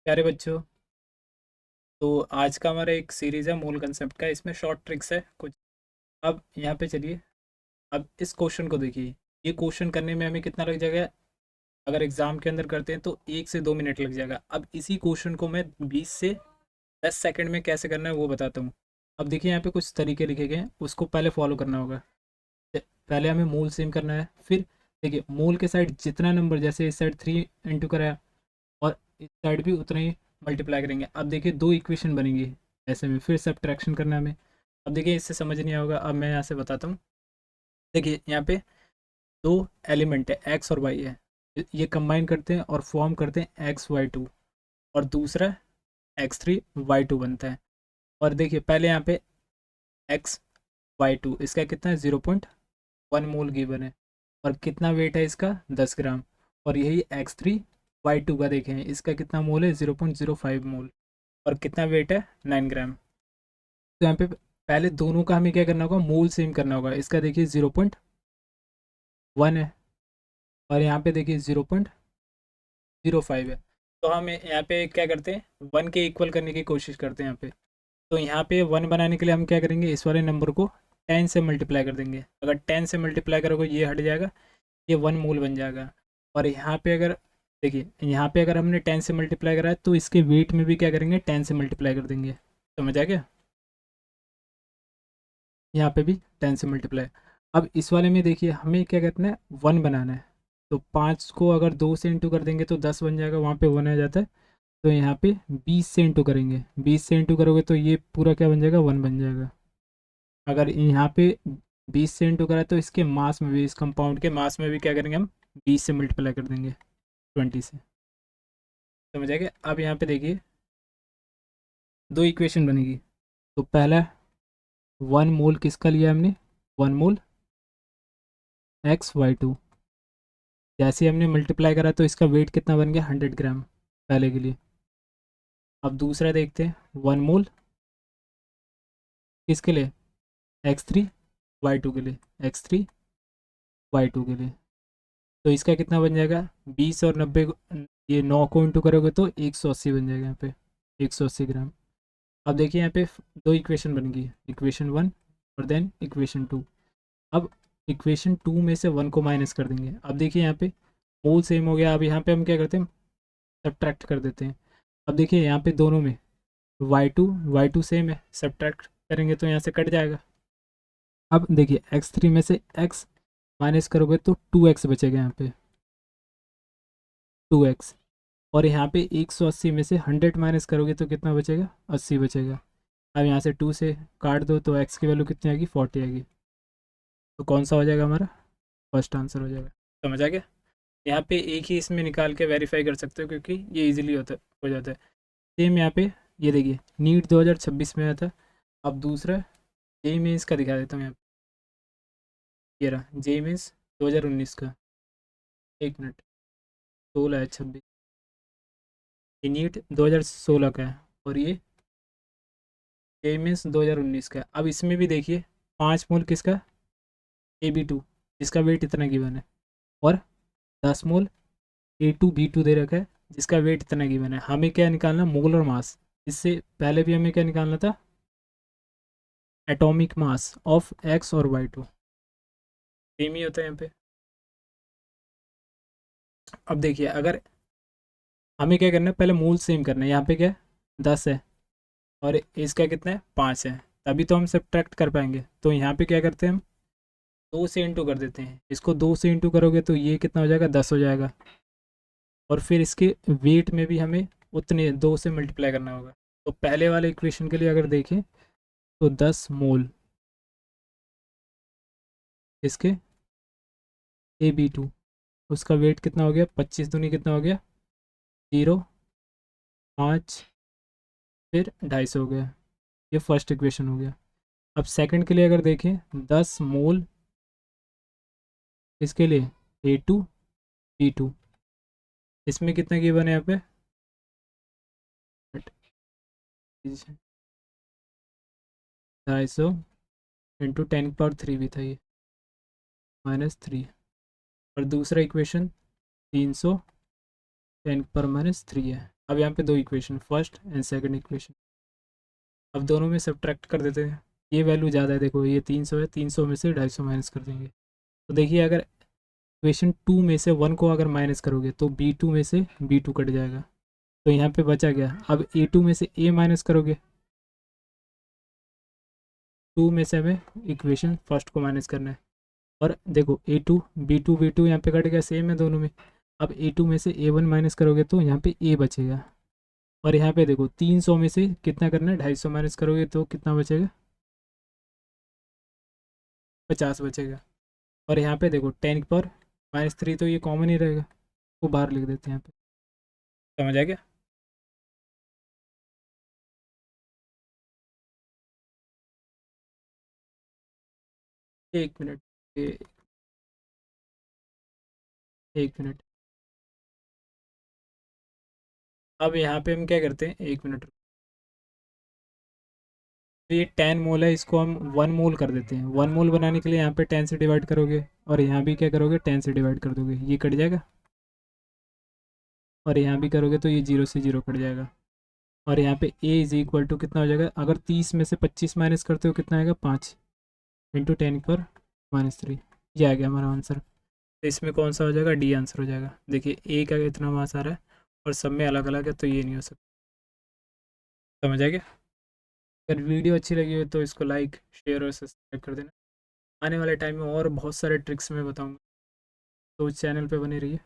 प्यारे बच्चों, तो आज का हमारा एक सीरीज़ है मूल कंसेप्ट का। इसमें शॉर्ट ट्रिक्स है कुछ। अब यहाँ पे चलिए, अब इस क्वेश्चन को देखिए। ये क्वेश्चन करने में हमें कितना लग जाएगा? अगर एग्ज़ाम के अंदर करते हैं तो 1 से 2 मिनट लग जाएगा। अब इसी क्वेश्चन को मैं 20 से 10 सेकंड में कैसे करना है वो बताता हूँ। अब देखिए, यहाँ पे कुछ तरीके लिखे गए हैं, उसको पहले फॉलो करना होगा। पहले हमें मूल सेम करना है, फिर देखिए मूल के साइड जितना नंबर, जैसे इस साइड 3 इंटू कराया और इस साइड भी उतना ही मल्टीप्लाई करेंगे। अब देखिए दो इक्वेशन बनेंगी ऐसे में, फिर सब्ट्रैक्शन करना है हमें। अब देखिए इससे समझ नहीं होगा, अब मैं यहाँ से बताता हूँ। देखिए यहाँ पे दो एलिमेंट है, एक्स और वाई है। ये कंबाइन करते हैं और फॉर्म करते हैं XY2, और दूसरा X3Y2 बनता है। और देखिए पहले यहाँ पे XY2 इसका कितना है, 0.1 मोल गिवन है। और कितना वेट है इसका, 10 ग्राम। और यही X3Y2 का देखें, इसका कितना मोल है, 0.05 मोल। और कितना वेट है, 9 ग्राम। तो यहाँ पे पहले दोनों का हमें क्या करना होगा, मोल सेम करना होगा। इसका देखिए 0.1 है, और यहाँ पे देखिए 0.05 है। तो हम यहाँ पे क्या करते हैं, 1 के इक्वल करने की कोशिश करते हैं यहाँ पे। तो यहाँ पे 1 बनाने के लिए हम क्या करेंगे, इस वाले नंबर को 10 से मल्टीप्लाई कर देंगे। अगर 10 से मल्टीप्लाई करोगे ये हट जाएगा, ये 1 मोल बन जाएगा। और यहाँ पे अगर देखिए, यहाँ पे अगर हमने 10 से मल्टीप्लाई करा है तो इसके वेट में भी क्या करेंगे, 10 से मल्टीप्लाई कर देंगे। समझ आ गया? यहाँ पे भी 10 से मल्टीप्लाई। अब इस वाले में देखिए हमें क्या करना है, 1 बनाना है। तो 5 को अगर 2 से इंटू कर देंगे तो 10 बन जाएगा, वहाँ पे 1 आ जाता है। तो यहाँ पे 20 से इंटू करेंगे, 20 से इंटू करोगे तो ये पूरा क्या बन जाएगा, 1 बन जाएगा। अगर यहाँ पे 20 से इंटू करा तो इसके मास में भी, इस कंपाउंड के मास में भी क्या करेंगे हम, 20 से मल्टीप्लाई कर देंगे 20 से। समझ आएगा? अब यहाँ पे देखिए दो इक्वेशन बनेगी। तो पहला 1 मोल किसका लिया हमने, 1 मोल XY2। जैसे ही हमने मल्टीप्लाई करा तो इसका वेट कितना बन गया, 100 ग्राम पहले के लिए। अब दूसरा देखते हैं, 1 मोल किसके लिए, X3Y2 के लिए, X3Y2 के लिए। तो इसका कितना बन जाएगा, 20 और 90 ये 9 को इंटू करोगे तो 180 बन जाएगा यहाँ पे, 180 ग्राम। अब देखिए यहाँ पे दो इक्वेशन बन गई, इक्वेशन 1 और देन इक्वेशन 2। अब इक्वेशन 2 में से 1 को माइनस कर देंगे। अब देखिए यहाँ पे मोल सेम हो गया। अब यहाँ पे हम क्या करते हैं, सब्ट्रैक्ट कर देते हैं। अब देखिए यहाँ पे दोनों में Y2 सेम है, सब्ट्रैक्ट करेंगे तो यहाँ से कट जाएगा। अब देखिए X3 में से X माइनस करोगे तो 2X बचेगा यहाँ पे, 2X। और यहाँ पे 180 में से 100 माइनस करोगे तो कितना बचेगा, 80 बचेगा। अब यहाँ से 2 से काट दो तो X की वैल्यू कितनी आएगी, 40 आएगी। तो कौन सा हो जाएगा हमारा, फर्स्ट आंसर हो जाएगा। समझ आ गया? यहाँ पे एक ही इसमें निकाल के वेरीफाई कर सकते हो, क्योंकि ये इजीली होता हो जाता है। सेम यहाँ पे ये देखिए, नीट 2026 में आया था। अब दूसरा जेई मेंस का दिखा देता हूँ यहाँ पे। ये रहा जेई मेंस 2019 का। एक मिनट, 16 है, 26। ये नीट 2016 का है, और ये जेई मेंस 2019 का है। अब इसमें भी देखिए 5 मोल किसका, AB2, जिसका वेट इतना गिवन है। और 10 मोल A2B2 दे रखा है, जिसका वेट इतना गिवन है। हमें क्या निकालना, मोल और मास। इससे पहले भी हमें क्या निकालना था, एटॉमिक मास ऑफ X और Y2। सेम ही होता है यहाँ पे। अब देखिए अगर हमें क्या करना है, पहले मोल सेम करना है। यहाँ पे क्या है, 10 है, और इसका कितना है, 5 है। तभी तो हम सब्ट्रैक्ट कर पाएंगे। तो यहाँ पे क्या करते हैं हम, 2 से इंटू कर देते हैं। इसको 2 से इंटू करोगे तो ये कितना हो जाएगा, 10 हो जाएगा। और फिर इसके वेट में भी हमें उतने 2 से मल्टीप्लाई करना होगा। तो पहले वाले इक्वेशन के लिए अगर देखें तो 10 मोल इसके AB2, उसका वेट कितना हो गया, 25 दूनी कितना हो गया, 0, 5, फिर 250 हो गया। ये फर्स्ट इक्वेशन हो गया। अब सेकंड के लिए अगर देखें, 10 मोल इसके लिए A2B2, इसमें कितना गिवन है यहाँ पे, 250 इंटू 10 की पावर 3 भी था ये, -3। और दूसरा इक्वेशन 300 10 की पावर -3 है। अब यहाँ पे दो equation, first and second equation. अब दोनों में सब्ट्रैक्ट कर देते हैं। ये वैल्यू ज़्यादा है, देखो ये 300 है, 300 में से 250 माइनस कर देंगे। तो देखिए अगर इक्वेशन 2 में से 1 को अगर माइनस करोगे तो B2 में से B2 कट जाएगा, तो यहाँ पे बचा गया। अब A2 में से A माइनस करोगे, 2 में से हमें इक्वेशन फर्स्ट को माइनस करना है। और देखो A2 B2 यहाँ पे कट गया, सेम है दोनों में। अब A2 में से A1 माइनस करोगे तो यहाँ पे A बचेगा। और यहाँ पे देखो 300 में से कितना करना है, 250 माइनस करोगे तो कितना बचेगा, 50 बचेगा। और यहाँ पे देखो 10⁻³ तो ये कॉमन ही रहेगा, वो बाहर लिख देते हैं यहाँ पे। समझ आ गया? एक मिनट, एक मिनट। अब यहाँ पे हम क्या करते हैं, एक मिनट। तो ये 10 मोल है, इसको हम 1 मोल कर देते हैं। 1 मोल बनाने के लिए यहाँ पे 10 से डिवाइड करोगे, और यहाँ भी क्या करोगे, 10 से डिवाइड कर दोगे, ये कट जाएगा। और यहाँ भी करोगे तो ये 0 से 0 कट जाएगा। और यहाँ पे a इज इक्वल टू कितना हो जाएगा, अगर 30 में से 25 माइनस करते हो कितना आएगा, 5 इंटू 10⁻³ ये आ गया हमारा आंसर। तो इसमें कौन सा हो जाएगा, डी आंसर हो जाएगा। देखिए ए का इतना मास आ रहा है और सब में अलग अलग है, तो ये नहीं हो सकता। समझ आ गया? अगर वीडियो अच्छी लगी हो तो इसको लाइक, शेयर और सब्सक्राइब कर देना। आने वाले टाइम में और बहुत सारे ट्रिक्स मैं बताऊँगा, तो उस चैनल पे बने रहिए।